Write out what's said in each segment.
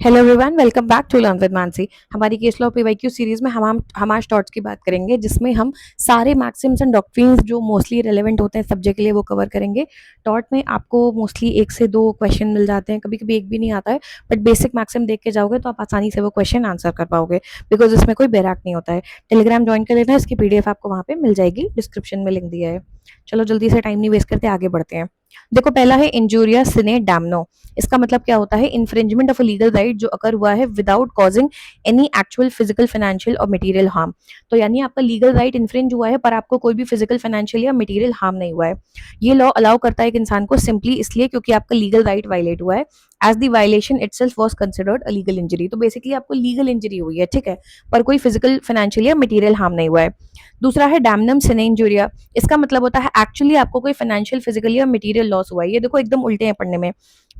Hello everyone, welcome back to learn with Mansi. हमारी case law PYQ series में हम हमारे टॉट्स की बात करेंगे, जिसमें हम सारे मैक्सिम्स एंड डॉक्ट्रिन्स जो मोस्टली रेलेवेंट होते हैं सब्जेक्ट के लिए वो कवर करेंगे। टॉट में आपको मोस्टली 1 से 2 क्वेश्चन मिल जाते हैं, कभी कभी एक भी नहीं आता है, बट बेसिक मैक्सिम देख के जाओगे तो आप आसानी से वो क्वेश्चन आंसर कर पाओगे, बिकॉज इसमें कोई बैराक नहीं होता है। टेलीग्राम ज्वाइन कर लेना, इसकी पीडीएफ आपको वहाँ पे मिल जाएगी, डिस्क्रिप्शन में लिंक दिया है। चलो जल्दी से टाइम नहीं वेस्ट करते, आगे बढ़ते हैं। देखो, पहला है इंजूरिया सिने डैमनो। इसका मतलब क्या होता है? Infringement of a legal right जो अकर हुआ है without causing any actual physical, financial और मटेरियल हार्म। तो यानी आपका लीगल राइट इन्फ्रिंज हुआ है पर आपको कोई भी फिजिकल, फाइनेंशियल या मटेरियल हार्म नहीं हुआ है। ये लॉ अलाउ करता है एक इंसान को सिंपली इसलिए क्योंकि आपका लीगल राइट वायलेट हुआ है, as the violation itself was considered a legal injury. तो बेसिकली आपको लीगल इंजरी हुई है, ठीक है, पर कोई फिजिकल, फाइनेंशियल या मटेरियल हार्म नहीं हुआ है। दूसरा है डैमनम सिने इंजूरिया। इसका मतलब होता है एक्चुअली आपको कोई फाइनेंशियल, फिजिकल या मटेरियल लॉस हुआ है। ये देखो एकदम उल्टे हैं पढ़ने में।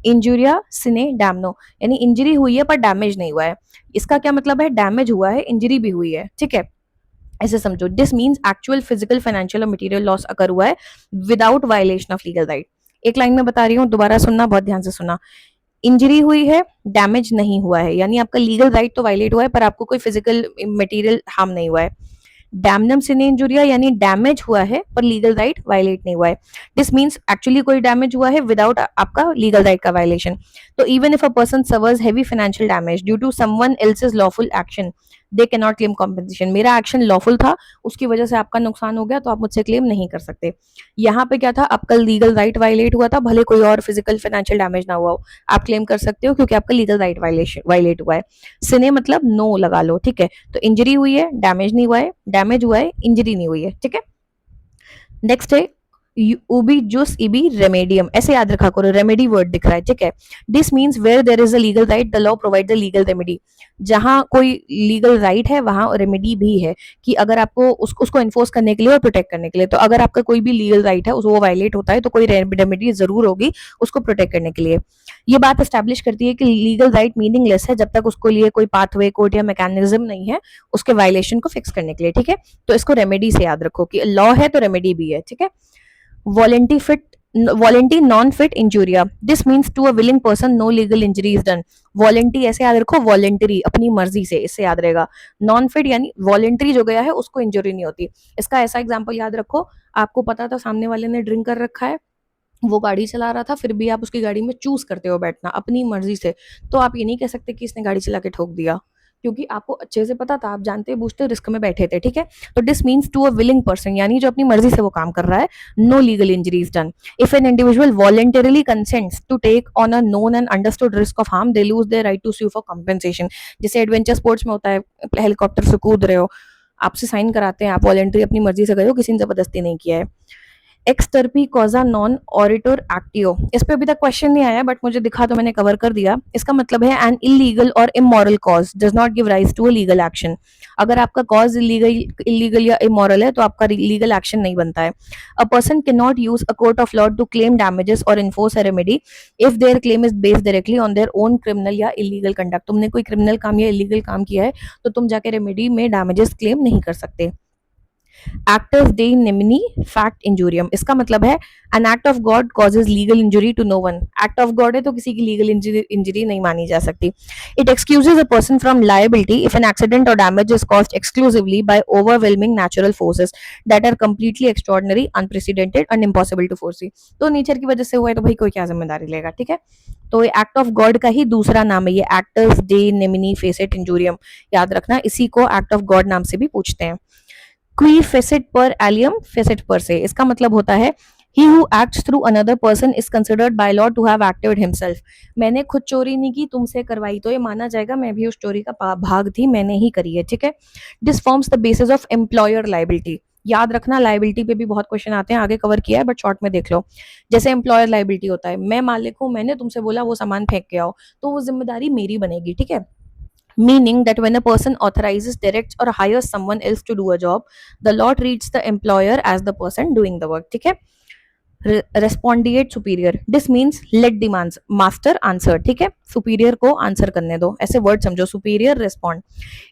इंजूरिया सिने डैमनो यानी इंजरी हुई है पर डैमेज नहीं हुआ है। इसका क्या मतलब है? डैमेज हुआ है, इंजरी भी हुई है, ठीक है, ऐसे समझो। This means actual physical, financial और मटेरियल लॉस अकर हुआ है without violation of legal right. एक लाइन में बता रही हूँ, दोबारा सुनना, बहुत ध्यान से सुना। इंजरी हुई है, डैमेज नहीं हुआ है, यानी आपका लीगल राइट तो वायलेट हुआ है पर आपको कोई फिजिकल, मटेरियल हार्म नहीं हुआ है। डैमनम सिने इंजुरिया यानी डैमेज हुआ है पर लीगल राइट वायलेट नहीं हुआ है। दिस मीन्स एक्चुअली कोई डैमेज हुआ है विदाउट आपका लीगल राइट का वायलेशन। तो even if a person suffers heavy financial damage due to someone else's lawful action, they can not claim compensation. मेरा एक्शन लॉफुल था, उसकी वजह से आपका नुकसान हो गया, तो आप मुझसे क्लेम नहीं कर सकते। यहाँ पे क्या था? आपका लीगल राइट वायलेट हुआ था, भले कोई और फिजिकल, फाइनेंशियल डैमेज ना हुआ हो, आप क्लेम कर सकते हो क्योंकि आपका लीगल राइट वायलेट हुआ है। सिने मतलब नो लगा लो, ठीक है। तो इंजरी हुई है, डैमेज नहीं हुआ है, डैमेज हुआ है, इंजरी नहीं हुई है, ठीक है। नेक्स्ट है उबी जुस इबी रेमेडियम। ऐसे याद रखा करो, रेमेडी वर्ड दिख रहा है, ठीक है। This means where there is a legal right the law provide the legal remedy. जहां कोई लीगल राइट है वहां रेमेडी भी है, कि अगर आपको उसको इन्फोर्स करने के लिए और प्रोटेक्ट करने के लिए। तो अगर आपका कोई भी लीगल राइट है वो वायलेट होता है तो कोई रेमेडी जरूर होगी उसको प्रोटेक्ट करने के लिए। ये बात एस्टेब्लिश करती है कि लीगल राइट मीनिंगलेस है जब तक उसको लिए कोई पाथवे, कोर्ट या मैकेनिज्म नहीं है उसके वायलेशन को फिक्स करने के लिए, ठीक है। तो इसको रेमेडी से याद रखो कि लॉ है तो रेमेडी भी है, ठीक है। Voluntary fit, voluntary non-fit injuria. This means to a willing person no legal injury is done. Voluntary ऐसे याद रखो, voluntary अपनी मर्जी से, इससे याद रहेगा। Non-fit यानी voluntary जो गया है उसको इंजरी नहीं होती। इसका ऐसा एग्जांपल याद रखो, आपको पता था सामने वाले ने ड्रिंक कर रखा है, वो गाड़ी चला रहा था, फिर भी आप उसकी गाड़ी में चूज करते हो बैठना अपनी मर्जी से, तो आप ये नहीं कह सकते कि इसने गाड़ी चला के ठोक दिया, क्योंकि आपको अच्छे से पता था, आप जानते बूझते रिस्क में बैठे थे, ठीक है। तो this means to a willing person यानी जो अपनी मर्जी से वो काम कर रहा है, no legal injury is done. If an individual voluntarily consents to take on a known and understood risk of harm, they lose their right to sue for compensation. जैसे एडवेंचर स्पोर्ट्स में होता है, हेलीकॉप्टर से कूद रहे हो, आपसे sign कराते हैं, आप वॉलेंटरी अपनी मर्जी से गए हो, किसी ने जबरदस्ती नहीं किया है। एक्सटर्पी कॉजा नॉन ऑरिटोर एक्टियो। इस पे अभी तक क्वेश्चन नहीं आया, बट मुझे दिखा तो मैंने कवर कर दिया। इसका मतलब है एन इलीगल और immoral cause does not give rise to a legal action. अगर आपका कॉज इलीगल या इमोरल है तो आपका लीगल एक्शन नहीं बनता है। A person can not use a court of law to claim damages और enforce a remedy if their claim is based directly on their own criminal या इलीगल कंडक्ट। तुमने कोई क्रिमिनल काम या इलीगल काम किया है तो तुम जाके रेमेडी में डैमेजेस क्लेम नहीं कर सकते। एक्टर्स डे निमनी फैक्ट इंजूरियम। इसका मतलब है an act of God causes legal injury to no one. Act of God है तो किसी की लीगल इंजरी नहीं मानी जा सकती। It excuses a person from liability if an accident or damage is caused exclusively by overwhelming natural forces that are completely extraordinary, unprecedented and impossible to foresee. तो nature की वजह से हुआ है तो भाई कोई क्या जिम्मेदारी लेगा, ठीक है। तो ये एक्ट ऑफ गॉड का ही दूसरा नाम है, ये एक्टर्स डे निमनी फेसेट इंजूरियम। याद रखना, इसी को एक्ट ऑफ गॉड नाम से भी पूछते हैं। क्वी फेसिट पर एलियम फेसिट पर से। इसका मतलब होता है he who acts through another person is considered by law to have acted himself। मैंने खुद चोरी नहीं की, तुमसे करवाई, तो ये माना जाएगा मैं भी उस चोरी का भाग थी, मैंने ही करी है, ठीक है। This forms the basis of employer liability. याद रखना, लाइबिलिटी पे भी बहुत क्वेश्चन आते हैं, आगे कवर किया है बट शॉर्ट में देख लो। जैसे एम्प्लॉयर लाइबिलिटी होता है, मैं मालिक हूँ, मैंने तुमसे बोला वो सामान फेंक के आओ, तो वो जिम्मेदारी मेरी बनेगी, ठीक है। Meaning that when a person authorizes, directs or hires someone else to do a job, the law treats the employer as the person doing the work, ठीक है। Respondeat superior, this means let the master answer, ठीक है। Superior को answer करने दो, ऐसे word समझो, superior respond.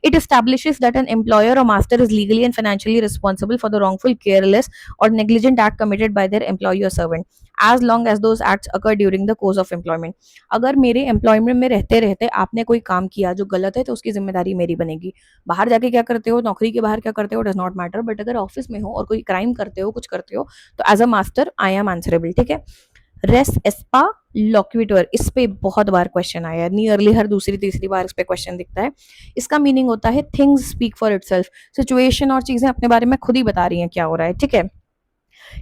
It establishes that an employer or master is legally and financially responsible for the wrongful, careless or negligent act committed by their employee or servant as long as those acts occur during the course of employment। अगर मेरे employment में रहते रहते आपने कोई काम किया जो गलत है तो उसकी जिम्मेदारी मेरी बनेगी। बाहर जाके क्या करते हो, नौकरी के बाहर क्या करते हो, डज नॉट मैटर, बट अगर ऑफिस में हो और कोई क्राइम करते हो, कुछ करते हो, तो as a master I am answerable. ठीक है। रेस एस्पा लॉक्यूटर, इस पे बहुत बार क्वेश्चन आया है, नियरली हर दूसरी तीसरी बार इस पे क्वेश्चन दिखता है। इसका मीनिंग होता है things speak for itself, situation और चीजें अपने बारे में खुद ही बता रही हैं क्या हो रहा है। ठीक है।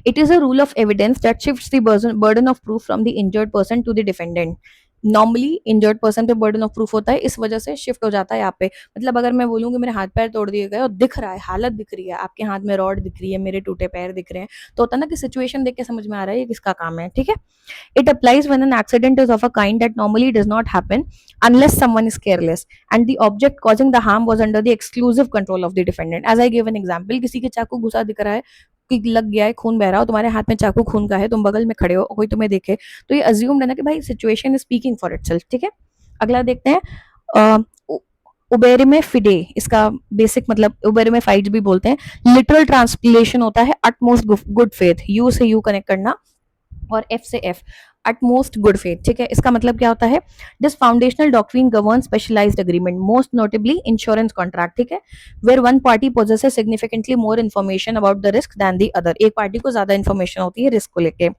It is a rule of evidence that shifts the burden of proof from the injured person to the defendant। Normally injured person पे बर्डन ऑफ प्रूफ होता है, इस वजह से शिफ्ट हो जाता है यहाँ पे। मतलब अगर मैं बोलूँ कि मेरे हाथ पैर तोड़ दिए गए और दिख रहा है, हालत दिख रही है, आपके हाथ में रॉड दिख रही है, मेरे टूटे पैर दिख रहे हैं, तो होता है ना कि सिचुएशन देख के समझ में आ रहा है ये किसका काम है। ठीक है। It applies when an accident is of a kind that normally does not happen unless someone is careless and the object causing the harm was under the exclusive control of the defendant। As I gave an example, किसी के चाकू घुसा दिख रहा है कि लग गया है, खून बह रहा हो, तुम्हारे हाथ में चाकू खून का है, तुम बगल में खड़े हो, कोई तुम्हें देखे, तो ये अज्यूम है ना कि भाई situation is speaking for itself. ठीक है। अगला देखते हैं उबेर में फिडे, इसका बेसिक मतलब उबेर में फाइट भी बोलते हैं। लिटरल ट्रांसलेशन होता है अटमोस्ट गुड फेथ, यू से यू कनेक्ट करना और एफ से एफ, अटमोस्ट गुड फेथ। ठीक है। इसका मतलब क्या होता है, this foundational doctrine govern specialized agreement, most notably insurance contract. ठीक है। Where one party possesses significantly more information about the risk than the other, एक पार्टी को ज्यादा इन्फॉर्मेशन होती है रिस्क को लेके।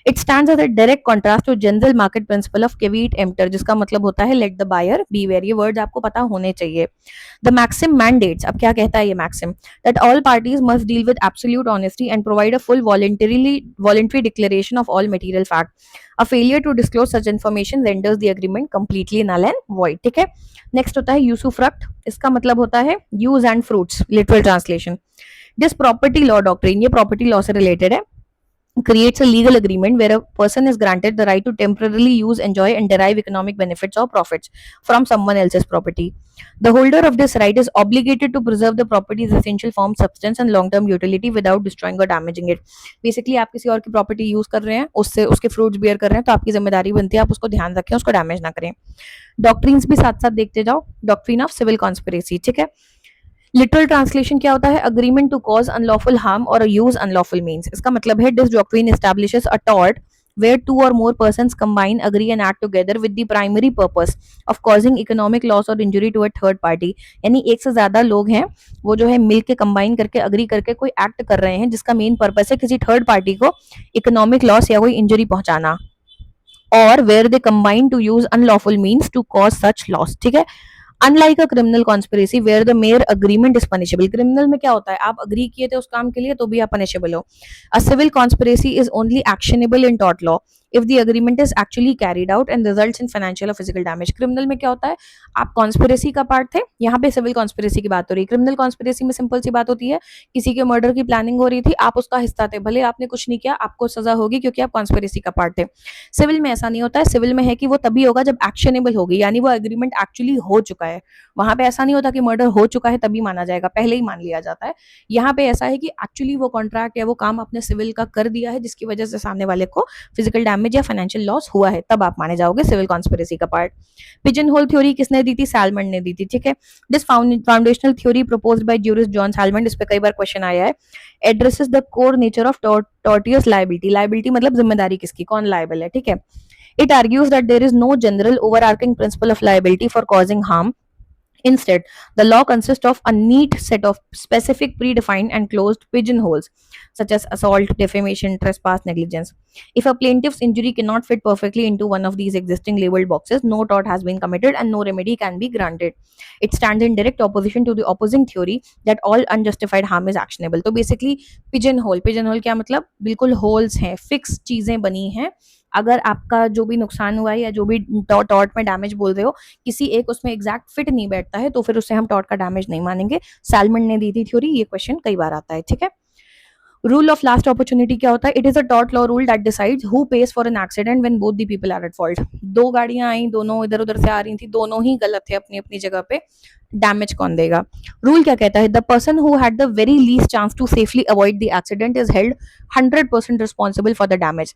It stands as a direct contrast to general market principle of caveat emptor, जिसका मतलब होता है लेट द बायर बीवेयर। ये वर्ड्स आपको पता होने चाहिए। द मैक्सिम मैंडेट्स, अब क्या कहता है ये maxim, that all parties must deal with absolute honesty and provide a full voluntary declaration of all material fact। A failure to disclose such information renders the agreement completely null and void। ठीक है। Next होता है यूसुफ्रक्ट, इसका मतलब होता है use and fruits, literal translation. This property law doctrine, ये property law से रिलेटेड है, creates a legal agreement where a person is granted the right to temporarily use, enjoy and derive economic benefits or profits from someone else's property। The holder of this right is obligated to preserve the property's essential form, substance and long-term utility without destroying or damaging it। Basically आप किसी और की property use कर रहे हैं, उससे उसके fruits beer कर रहे हैं, तो आपकी जिम्मेदारी बनती है आप उसको ध्यान रखें, उसको डैमेज ना करें। डॉक्ट्रिन्स भी साथ साथ देखते जाओ। डॉक्ट्रिन ऑफ सिविल कॉन्स्पिरेसी, ठीक है। लिटरल ट्रांसलेशन क्या होता है, agreement to cause unlawful harm और यूज अनलॉफुल मीन्स। इसका मतलब है this doctrine establishes a tort where two or more persons combine, agree and act together with the primary purpose of causing economic loss or injury to a third party। यानी एक से ज्यादा लोग हैं, वो जो है मिल के कंबाइन करके अग्री करके कोई एक्ट कर रहे हैं जिसका मेन पर्पस है किसी थर्ड पार्टी को इकोनॉमिक लॉस या कोई इंजरी पहुंचाना, और where they combine to use unlawful means to cause such loss. ठीक है। Unlike a criminal conspiracy where the mere agreement is punishable, criminal में क्या होता है आप अग्री किए थे उस काम के लिए तो भी आप पनिशेबल हो। A civil conspiracy is only actionable in tort law if the agreement is actually carried out and results in financial और फिजिकल डैमेज। क्रिमिनल में क्या होता है, आप कॉन्स्पिरेसी का पार्ट थे, यहाँ पे सिविल कॉन्स्पिरेसी की बात हो रही है। क्रिमिनल कॉन्स्पिरेसी में सिंपल सी बात होती है, किसी के मर्डर की प्लानिंग हो रही थी, आप उसका हिस्सा थे, भले आपने कुछ नहीं किया, आपको सजा होगी क्योंकि आप कॉन्स्पिरेसी का पार्ट थे। सिविल में ऐसा नहीं होता है, सिविल में है कि वो तभी होगा जब एक्शनेबल होगी, यानी वो एग्रीमेंट एक्चुअली हो चुका है। वहां पे ऐसा नहीं होता कि मर्डर हो चुका है तभी माना जाएगा, पहले ही मान लिया जाता है। यहाँ पे ऐसा है कि एक्चुअली वो कॉन्ट्रैक्ट या वो काम आपने सिविल का कर दिया है जिसकी वजह से सामने वाले को फिजिकल डैमेज या फाइनेंशियल लॉस हुआ है, तब आप माने जाओगे सिविल कॉन्स्पिरेसी का पार्ट। पिजन होल थ्योरी किसने दी थी, सैलमन ने दी थी। ठीक है। This foundational theory proposed by jurist John salmon, इस पे कई बार क्वेश्चन आया है, addresses the core nature of tortious liability. Liability मतलब जिम्मेदारी किसकी, कौन लायबल है। ठीक है। It argues that there is no general overarching principle of liability for causing harm. Instead, the law consists of a neat set of specific, predefined, and closed pigeonholes, such as assault, defamation, trespass, negligence. If a plaintiff's injury cannot fit perfectly into one of these existing labeled boxes, no tort has been committed and no remedy can be granted। It stands in direct opposition to the opposing theory that all unjustified harm is actionable। तो basically pigeonhole क्या मतलब, बिल्कुल holes हैं, fix चीजें बनी हैं, अगर आपका जो भी नुकसान हुआ है या जो भी टॉर्ट में डैमेज बोल रहे हो किसी एक उसमें एग्जैक्ट फिट नहीं बैठता है तो फिर उससे हम टॉर्ट का डैमेज नहीं मानेंगे। सैलमन ने दी थी थ्योरी, ये क्वेश्चन कई बार आता है। ठीक है। रूल ऑफ लास्ट अपॉर्चुनिटी क्या होता है, it is a tort law rule that decides who pays for an accident when both the people are at fault. दो गाड़ियां आई, दोनों इधर उधर से आ रही थी, दोनों ही गलत थे अपनी अपनी जगह पे, डैमेज कौन देगा। रूल क्या कहता है, the person who had the very least chance to safely avoid the accident is held 100% responsible for the damage.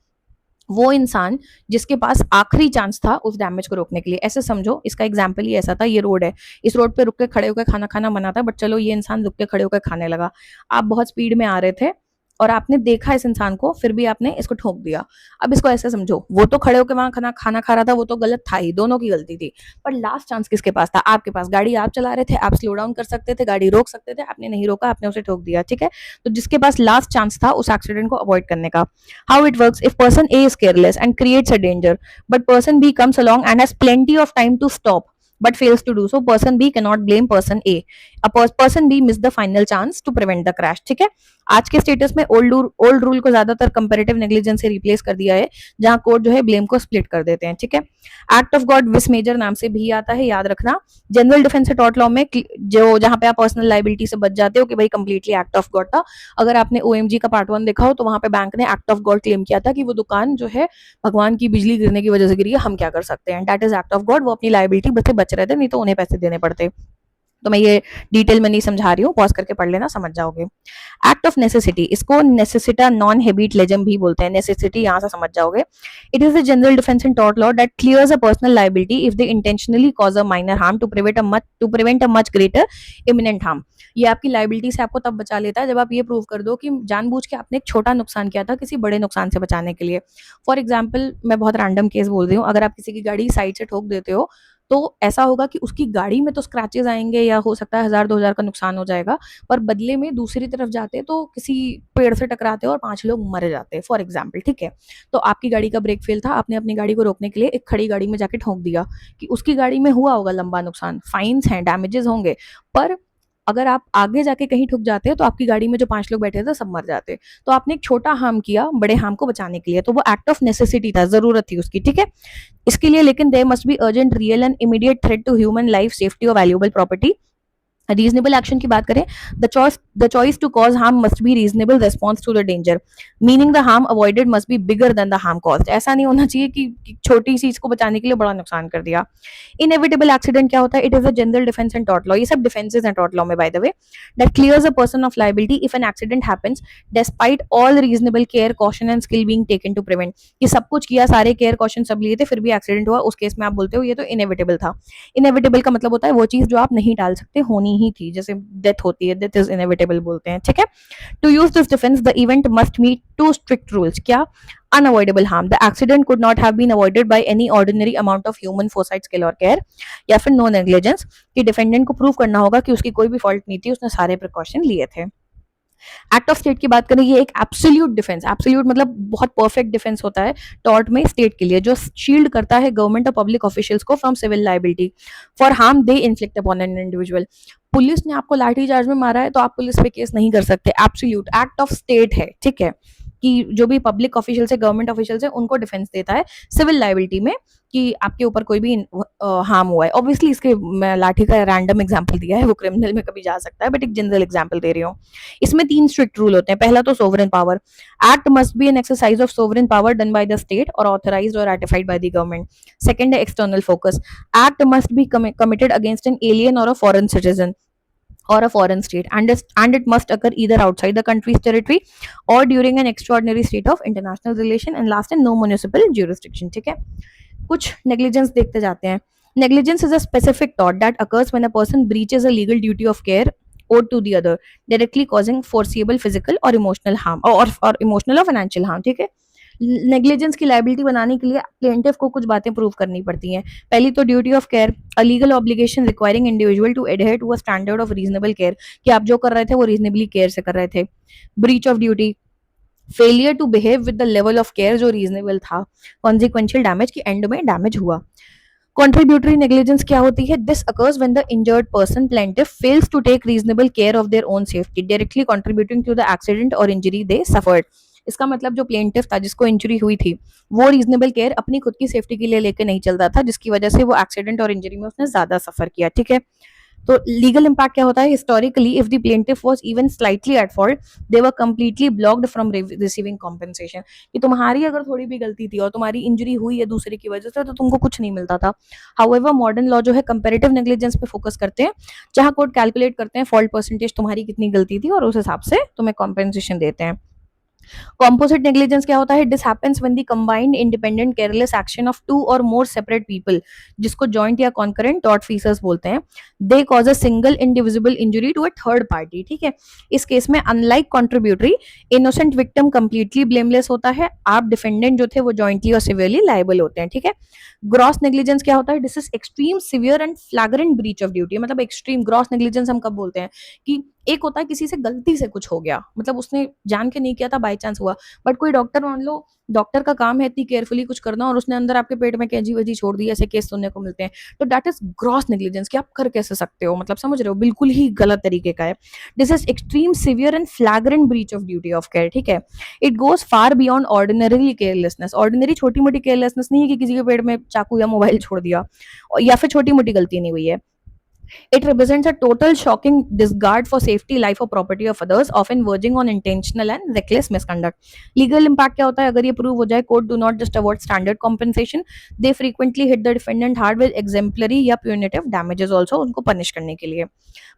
वो इंसान जिसके पास आखिरी चांस था उस डैमेज को रोकने के लिए। ऐसे समझो, इसका एग्जाम्पल ही ऐसा था, ये रोड है, इस रोड पे रुक के खड़े होकर खाना खाना मना था, बट चलो ये इंसान रुक के खड़े होकर खाने लगा। आप बहुत स्पीड में आ रहे थे और आपने देखा इस इंसान को, फिर भी आपने इसको ठोक दिया। अब इसको ऐसे समझो, वो तो खड़े होकर वहां खाना खाना खा रहा था, वो तो गलत था ही, दोनों की गलती थी। पर लास्ट चांस किसके पास था? आपके पास। गाड़ी आप चला रहे थे, आप स्लो डाउन कर सकते थे, गाड़ी रोक सकते थे, आपने नहीं रोका, आपने उसे ठोक दिया। ठीक है, तो जिसके पास लास्ट चांस था उस एक्सीडेंट को अवॉइड करने का। How it works: if person A is careless and creates a danger, but person B comes along and has plenty of time to stop but fails to do so, person B cannot blame person A. Person B missed the final chance to prevent the crash. ठीक है, आज के status में old rule को ज्यादातर comparative negligence से replace कर दिया है, जहां कोर्ट जो है ब्लेम को स्प्लिट कर देते हैं। ठीक है, एक्ट ऑफ गॉड विस मेजर नाम से भी आता है, याद रखना। जनरल डिफेंस टॉर्ट लॉ में जो जहां पे आप पर्सनल लाइबिलिटी से बच जाते हो कि भाई कंप्लीटली एक्ट ऑफ गॉड था। अगर आपने ओएमजी का पार्ट 1 देखा हो तो वहां पे बैंक ने एक्ट ऑफ गॉड क्लेम किया था कि वो दुकान जो है भगवान की बिजली गिरने की वजह से गिरी है, हम क्या कर सकते हैं, that is act of God. वो अपनी लाइबिलिटी बस बच रहे थे, नहीं तो उन्हें पैसे देने पड़ते। तो मैं ये डिटेल में नहीं समझा रही हूँ, पॉज करके पढ़ लेना, समझ जाओगे। एक्ट ऑफ नेसेसिटी, इसको नेसेसिटा नॉन हेबिट लेजम भी बोलते हैं, नेसेसिटी यहां से समझ जाओगे। It is the general defence in tort law that clears a personal liability if they intentionally cause a minor harm to prevent a much greater imminent harm. ये आपकी लाइबिलिटी से आपको तब बचा लेता है जब आप ये प्रूव कर दो कि जानबूझ के आपने एक छोटा नुकसान किया था किसी बड़े नुकसान से बचाने के लिए। फॉर एग्जाम्पल, मैं बहुत रैंडम केस बोल रही हूँ, अगर आप किसी की गाड़ी साइड से ठोक देते हो तो ऐसा होगा कि उसकी गाड़ी में तो स्क्रैचेस आएंगे या हो सकता है 1000-2000 का नुकसान हो जाएगा, पर बदले में दूसरी तरफ जाते तो किसी पेड़ से टकराते और 5 लोग मर जाते, फॉर एग्जाम्पल। ठीक है, तो आपकी गाड़ी का ब्रेक फेल था, आपने अपनी गाड़ी को रोकने के लिए एक खड़ी गाड़ी में जाके ठोक दिया, कि उसकी गाड़ी में हुआ होगा लंबा नुकसान, फाइन्स हैं, डैमेजेस होंगे, पर अगर आप आगे जाके कहीं ठुक जाते तो आपकी गाड़ी में जो 5 लोग बैठे थे सब मर जाते। तो आपने एक छोटा हार्म किया बड़े हार्म को बचाने के लिए, तो वो एक्ट ऑफ नेसेसिटी था, जरूरत थी उसकी। ठीक है, इसके लिए लेकिन there must be urgent real and immediate threat to human life, safety और वैल्यूएबल प्रॉपर्टी। रीजनेबल एक्शन की बात करें, the choice to cause harm must be reasonable response to the danger, meaning the harm avoided must be bigger than the harm caused. ऐसा नहीं होना चाहिए कि छोटी चीज को बचाने के लिए बड़ा नुकसान कर दिया। इनएविटेबल एक्सीडेंट क्या होता है? It is a general defence and tort law, ये सब डिफेंसेस हैं टॉर्ट लॉ में by the way, that clears a person of liability if an accident happens despite all reasonable care caution and skill being taken to prevent. ये सब कुछ किया, सारे care caution सब लिए थे, फिर भी एक्सीडेंट हुआ, उस केस में आप बोलते हो ये तो इनएविटेबल था। इनएविटेबल का मतलब होता है वो चीज जो आप नहीं टाल सकते, होनी ही थी, जैसे डेथ होती है, डेथ इज इनएविटेबल बोलते हैं। ठीक है, to use this defense the event must meet two strict rules. क्या? Unavoidable harm, the accident could not have been avoided by any ordinary amount of human foresight, skill or care, या फिर no negligence, कि defendant को prove करना होगा कि उसकी कोई भी फॉल्ट नहीं थी, उसने सारे प्रिकॉशन लिए थे। एक्ट ऑफ स्टेट की बात करें, ये एक एब्सोल्यूट डिफेंस, एब्सोल्यूट मतलब बहुत परफेक्ट डिफेंस होता है टॉर्ट में स्टेट के लिए, जो शील्ड करता है गवर्नमेंट और पब्लिक ऑफिशियल्स को from civil liability for harm they inflict upon an individual. Police ने आपको लाठी चार्ज में मारा है तो आप पुलिस पे केस नहीं कर सकते, एब्सोल्यूट एक्ट ऑफ स्टेट है। ठीक है, कि जो भी पब्लिक ऑफिशियल्स है, गवर्नमेंट ऑफिशियल्स है, उनको डिफेंस देता है सिविल लाइबिलिटी में कि आपके ऊपर कोई भी हार्म हुआ है। ऑब्वियसली इसके मैं लाठी का रैंडम एग्जांपल दिया है, वो क्रिमिनल में कभी जा सकता है, बट एक जनरल एग्जांपल दे रही हूँ। इसमें 3 स्ट्रिक्ट रूल होते हैं। पहला तो sovereign power, act must be an exercise of sovereign power done by the state or authorized और ratified by the government. Second है external focus, act must be committed against an alien or a foreign citizen or a foreign state, and it must occur either outside the country's territory or during an extraordinary state of international relation, and last है no municipal jurisdiction। ठीक है, कुछ negligence देखते जाते हैं। Negligence is a specific tort that occurs when a person breaches a legal duty of care owed to the other, directly causing foreseeable physical or emotional harm, or emotional or financial harm। ठीक है, negligence की liability बनाने के लिए plaintiff को कुछ बातें prove करनी पड़ती हैं। पहली तो duty of care, a legal obligation requiring individual to adhere to a standard of reasonable care, कि आप जो कर रहे थे वो रीजनेबली केयर से कर रहे थे। Breach of duty, failure to behave with the level of care जो रीजनेबल था, कॉन्सिक्वेंशियल डैमेज की एंड में डैमेज हुआ। कॉन्ट्रीब्यूटरी नेग्लिजेंस क्या होती है? This occurs when the injured person plaintiff fails to take reasonable care of their own safety, directly contributing to the accident और injury they suffered. इसका मतलब जो प्लेंटिफ था जिसको इंजरी हुई थी, वो रीजनेबल केयर अपनी खुद की सेफ्टी के लिए लेके नहीं चलता था, जिसकी वजह से वो एक्सीडेंट और इंजरी में उसने ज्यादा सफर किया। ठीक है, तो लीगल इम्पैक्ट क्या होता है? Historically if the plaintiff was even slightly at fault, they were completely blocked from receiving compensation, कि तुम्हारी अगर थोड़ी भी गलती थी और तुम्हारी इंजरी हुई है दूसरे की वजह से तो तुमको कुछ नहीं मिलता था। हाउएवर मॉडर्न लॉ जो है कंपैरेटिव नेग्लिजेंस पे फोकस करते हैं, जहां कोर्ट कैलकुलेट करते हैं फॉल्ट परसेंटेज, तुम्हारी कितनी गलती थी, और उस हिसाब से तुम्हें कॉम्पेंसेशन देते हैं। कॉम्पोजिट नेग्लिजेंस क्या होता है? This happens when the combined independent careless action of two or more separate people, जिसको जॉइंट या कॉन्करेंट टॉर्ट फीसर्स बोलते हैं, they cause a single indivisible injury to a third party. ठीक है, इस केस में unlike contributory, innocent victim completely blameless होता है, आप डिफेंडेंट जो थे वो जॉइंटली और सिवियरली लाइबल होते हैं। ठीक है, ग्रॉस नेग्लिजेंस क्या होता है? This is extreme severe and फ्लैग्रेंट breach of duty. मतलब एक्सट्रीम ग्रॉस नेग्लिजेंस हम कब बोलते हैं कि एक होता है किसी से गलती से कुछ हो गया, मतलब उसने जान के नहीं किया था, बाई चांस हुआ, बट कोई डॉक्टर, मान लो डॉक्टर का काम है इतनी केयरफुली कुछ करना और उसने अंदर आपके पेट में कैंची वैची छोड़ दी, ऐसे केस सुनने को मिलते हैं। तो दैट इज ग्रॉस नेग्लिजेंस कि आप कर कैसे सकते हो, मतलब समझ रहे हो, बिल्कुल ही गलत तरीके का है। This is extreme severe and फ्लैग्रेंट breach of duty of care. ठीक है, it goes far beyond ordinary carelessness. Ordinary छोटी मोटी केयरलेसनेस नहीं है कि किसी के पेट में चाकू या मोबाइल छोड़ दिया या फिर छोटी मोटी गलती नहीं हुई है। It represents a total shocking disregard for safety, life or property of others, often verging on intentional and reckless misconduct. Legal impact क्या होता है? अगर ये प्रूव हो जाए, court do not just award standard compensation, they frequently hit the defendant hard with exemplary या punitive damages also, उनको punish करने के लिए।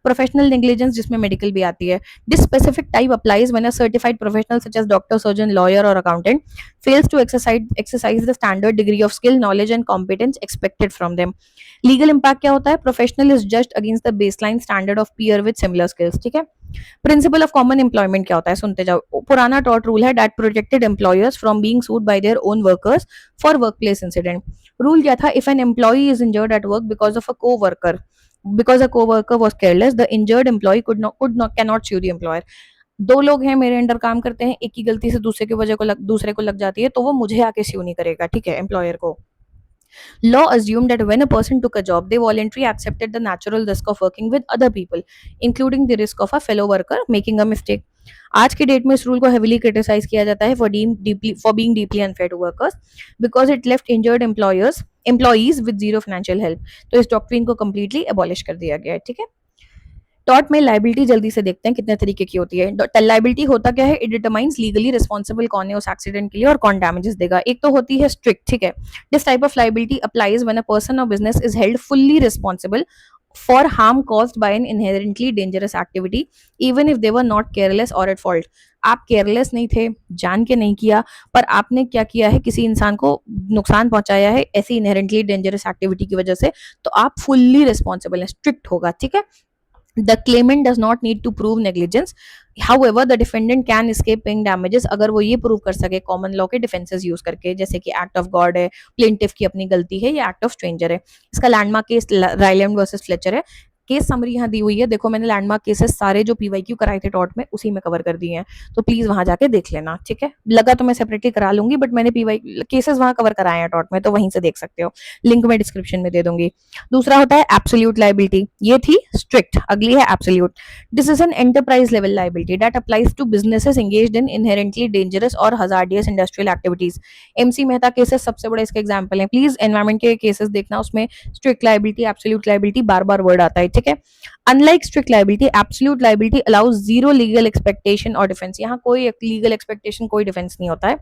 Professional negligence जिसमें medical भी आती है, this specific type applies when a certified professional such as doctor, surgeon, lawyer or accountant fails to exercise the standard degree of skill, knowledge and competence expected from them. Legal impact क्या होता है? Professional is just against the baseline standard of peer with similar skills. ठीक है, principle of common employment क्या होता है? सुनते जाओ। पुराना टॉट रूल है that protected employers from being sued bye their own workers for workplace incident. Rule क्या था? If an employee is injured at work because of a co-worker, because a co-worker was careless, the injured employee cannot sue the employer. दो लोग हैं मेरे under काम करते हैं, एक की गलती से दूसरे को लग जाती है, तो वो मुझे आके स्यू नहीं करेगा, ठीक है, एम्प्लॉयर को। Law assumed that when a person took a job, they voluntarily accepted the natural risk of working with other people, including the risk of a fellow worker making a mistake. आज की date में इस rule को heavily criticise किया जाता है for being deeply unfair to workers because it left injured employees with zero financial help. तो इस डॉक्ट्रिन को कंप्लीटली एबॉलिश कर दिया गया है। ठीक है, टॉर्ट में लाइबिलिटी जल्दी से देखते हैं कितने तरीके की होती है। लाइबिलिटी होता क्या है? इट डिटरमाइंस लीगली रिस्पॉन्सिबल कौन है उस एक्सीडेंट के लिए और कौन डैमेजेस देगा। एक तो होती है स्ट्रिक्ट। ठीक है, this type of liability applies when a person or business is held fully responsible for harm caused by an inherently dangerous activity even if they were not careless or at fault. आप careless नहीं थे, जान के नहीं किया, पर आपने क्या किया है? किसी इंसान को नुकसान पहुंचाया है ऐसी इनहेरेंटली डेंजरस एक्टिविटी की वजह से, तो आप फुल्ली रिस्पॉन्सिबल है, स्ट्रिक्ट होगा। ठीक है, the claimant does not need to prove negligence, however the defendant can escape paying damages अगर वो ये प्रूव कर सके कॉमन लॉ के डिफेंसेस यूज करके, जैसे कि एक्ट ऑफ गॉड है, प्लेंटिफ की अपनी गलती है, या एक्ट ऑफ स्ट्रेंजर है। इसका landmark case Ryland versus Fletcher है। केस समरी यहाँ दी हुई है, देखो मैंने लैंडमार्क केसेस सारे जो पीवाईक्यू कराए थे टॉट में उसी में कवर कर दिए हैं, तो प्लीज वहां जाके देख लेना। ठीक है, लगा तो मैं सेपरेटली करा लूंगी, बट मैंने पीवाई केसेस वहां कवर कराए हैं टॉट में, तो वहीं से देख सकते हो, लिंक मैं डिस्क्रिप्शन में दे दूंगी। दूसरा होता है एब्सोल्यूट लाइबिलिटी, ये थी स्ट्रिक्ट, अगली है absolute. This is an enterprise level liability that applies to businesses engaged in inherently dangerous or hazardous industrial activities. MC Mehta cases सबसे बड़ा इसका एग्जांपल है, प्लीज एनवायरमेंट के केसेस देखना, उसमें स्ट्रिक्ट लाइबिलिटी, एब्सोल्यूट लाइबिलिटी बार बार वर्ड आता है। ठीक है, unlike strict liability, absolute liability allows zero legal expectation और डिफेंस। यहाँ कोई लीगल एक्सपेक्टेशन, कोई डिफेंस नहीं होता है।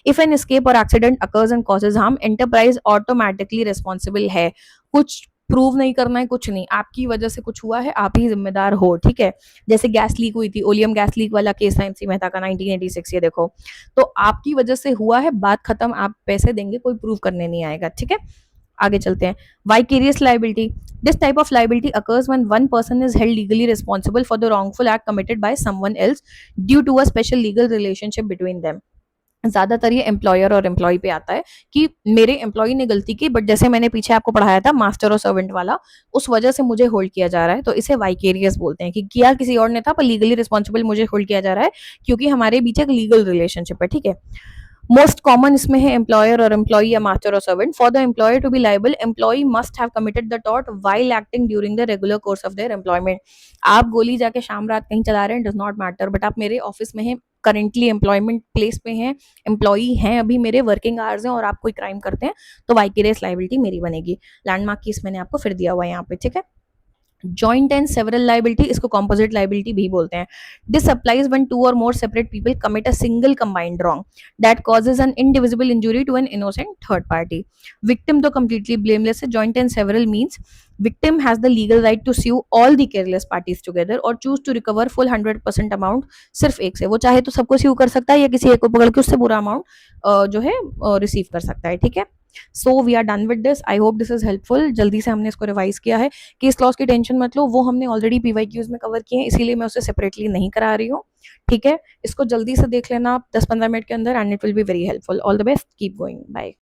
इफ एन एस्केप और accident occurs and causes harm, enterprise automatically responsible है। कुछ प्रूव नहीं करना है, कुछ नहीं, आपकी वजह से कुछ हुआ है, आप ही जिम्मेदार हो। ठीक है, जैसे गैस लीक हुई थी, ओलियम गैस लीक वाला केस था एमसी मेहता का 1986, ये देखो, तो आपकी वजह से हुआ है, बात खत्म, आप पैसे देंगे, कोई प्रूव करने नहीं आएगा। ठीक है, आगे चलते हैं। Vicarious liability, this type of liability occurs when one person is held legally responsible for the wrongful act committed by someone else due to a special legal relationship between them. ज्यादातर ये एम्प्लॉयर और employ पे आता है कि मेरे employ ने गलती की, बट जैसे मैंने पीछे आपको पढ़ाया था मास्टर और सर्वेंट वाला, उस वजह से मुझे होल्ड किया जा रहा है, तो इसे वाइकेरियस बोलते हैं कि किया किसी और ने था पर लीगली रिस्पॉन्सिबल मुझे होल्ड किया जा रहा है क्योंकि हमारे बीच एक लीगल रिलेशनशिप है। ठीक है, मोस्ट कॉमन इसमें है एम्प्लॉयर और एम्प्लॉई या मास्टर और servant. For the employer to be liable, employee must have committed the tort while acting during the regular course of their employment. आप गोली जाके शाम रात कहीं चला रहे हैं, डज नॉट मैटर, बट आप मेरे ऑफिस में हैं, करेंटली एम्प्लॉयमेंट प्लेस पे हैं, एम्प्लॉई हैं, अभी मेरे वर्किंग आवर्स हैं और आप कोई क्राइम करते हैं, तो वाइकेरियस लाइबिलिटी मेरी बनेगी। लैंडमार्क केस मैंने आपको फिर दिया हुआ है यहाँ पे। ठीक है, जॉइंट एंड सेवरल लाइबिलिटी, इसको कॉम्पोजिट लाइबिलिटी भी बोलते हैं. This applies when two or more separate people commit a single combined wrong that causes an indivisible injury to an innocent third party. Victim तो कंप्लीटली ब्लेमलेस है. Joint and several means victim has the legal right to sue all the careless parties together और choose to recover full 100% amount सिर्फ एक से. वो चाहे तो सबको sue कर सकता है या किसी एक को पकड़ के उससे पूरा अमाउंट जो है रिसीव कर सकता है. ठीक है. So we are done with this. I hope this is helpful. जल्दी से हमने इसको रिवाइज किया है. केस लॉस की टेंशन मत लो, वो हमने ऑलरेडी पीवाईक्यूज में कवर किए हैं, इसीलिए मैं उसे सेपरेटली नहीं करा रही हूँ. ठीक है. इसको जल्दी से देख लेना आप 10-15 मिनट के अंदर and it will be very helpful. All the best. Keep going. Bye.